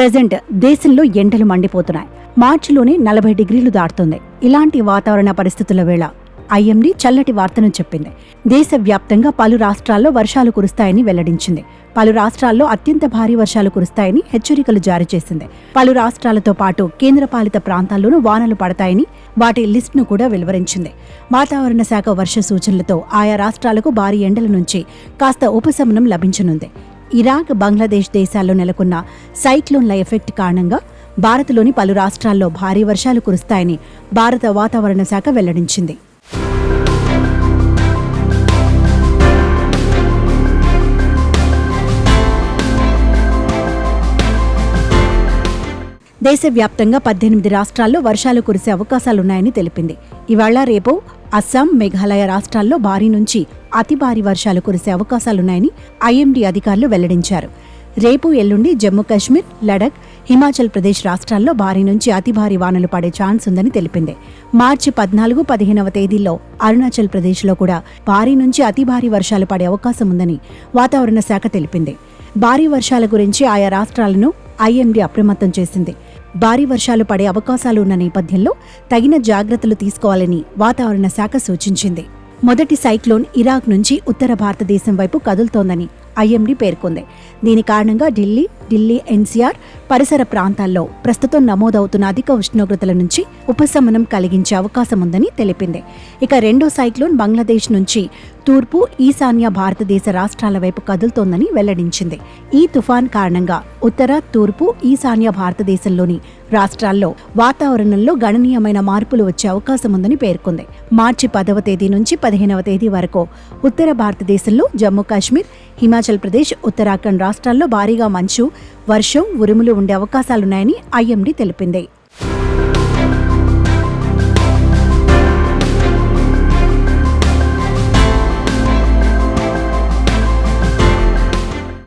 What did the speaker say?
Present దేశంలో ఎండలు మండిపోతున్నాయి. మార్చిలోనే 40 డిగ్రీలు దాటుతుంది. ఇలాంటి వాతావరణ పరిస్థితుల వేళ ఐఎండీ చల్లటి వార్తను చెప్పింది. దేశవ్యాప్తంగా పలు రాష్ట్రాల్లో వర్షాలు కురుస్తాయని వెల్లడించింది. పలు రాష్ట్రాల్లో అత్యంత భారీ వర్షాలు కురుస్తాయని హెచ్చరికలు జారీ చేసింది. పలు రాష్ట్రాలతో పాటు కేంద్రపాలిత ప్రాంతాల్లోనూ వానలు పడతాయని వాటి లిస్టును కూడా వెలువరించింది. వాతావరణ శాఖ వర్ష సూచనలతో ఆయా రాష్ట్రాలకు భారీ ఎండల నుంచి కాస్త ఉపశమనం లభించనుంది. ఇరాక్, బంగ్లాదేశ్ దేశాల్లో నెలకొన్న సైక్లోన్ల ఎఫెక్ట్ కారణంగా భారత్లోని పలు రాష్ట్రాల్లో భారీ వర్షాలు కురుస్తాయని భారత వాతావరణ శాఖ వెల్లడించింది. దేశవ్యాప్తంగా 18 రాష్ట్రాల్లో వర్షాలు కురిసే అవకాశాలున్నాయని తెలిపింది. ఇవాళ రేపు అస్సాం, మేఘాలయ రాష్ట్రాల్లో భారీ నుంచి అతి భారీ వర్షాలు కురిసే అవకాశాలున్నాయని ఐఎండీ అధికారులు వెల్లడించారు. రేపు, ఎల్లుండి జమ్మూ కాశ్మీర్, లడఖ్, హిమాచల్ ప్రదేశ్ రాష్ట్రాల్లో భారీ నుంచి అతి భారీ వానలు పడే ఛాన్స్ ఉందని తెలిపింది. మార్చి 14, 15వ తేదీల్లో అరుణాచల్ ప్రదేశ్లో కూడా భారీ నుంచి అతి భారీ వర్షాలు పడే అవకాశం ఉందని వాతావరణ శాఖ తెలిపింది. భారీ వర్షాల గురించి ఆయా రాష్ట్రాలను ఐఎండీ అప్రమత్తం చేసింది. భారీ వర్షాలు పడే అవకాశాలు ఉన్న నేపథ్యంలో తగిన జాగ్రత్తలు తీసుకోవాలని వాతావరణ శాఖ సూచించింది. మొదటి సైక్లోన్ ఇరాక్ నుంచి ఉత్తర భారతదేశం వైపు కదులుతోందని ఐఎండీ పేర్కొంది. దీని కారణంగా ఢిల్లీ ఎన్సీఆర్ పరిసర ప్రాంతాల్లో ప్రస్తుతం నమోదవుతున్న అధిక ఉష్ణోగ్రతల నుంచి ఉపశమనం కలిగించే అవకాశం ఉందని తెలిపింది. ఇక రెండో సైక్లోన్ బంగ్లాదేశ్ నుంచి తూర్పు, ఈశాన్య భారతదేశ రాష్ట్రాల వైపు కదులుతోందని వెల్లడించింది. ఈ తుఫాన్ కారణంగా ఉత్తర, తూర్పు, ఈశాన్య భారతదేశంలోని రాష్ట్రాల్లో వాతావరణంలో గణనీయమైన మార్పులు వచ్చే అవకాశం ఉందని పేర్కొంది. మార్చి 10వ తేదీ నుంచి 15వ తేదీ వరకు ఉత్తర భారతదేశంలో జమ్మూ కాశ్మీర్, హిమాచల్ ప్రదేశ్, ఉత్తరాఖండ్ రాష్ట్రాల్లో భారీగా మంచు, వర్షం, ఉరుములు ఉండే అవకాశాలున్నాయని ఐఎండీ తెలిపింది.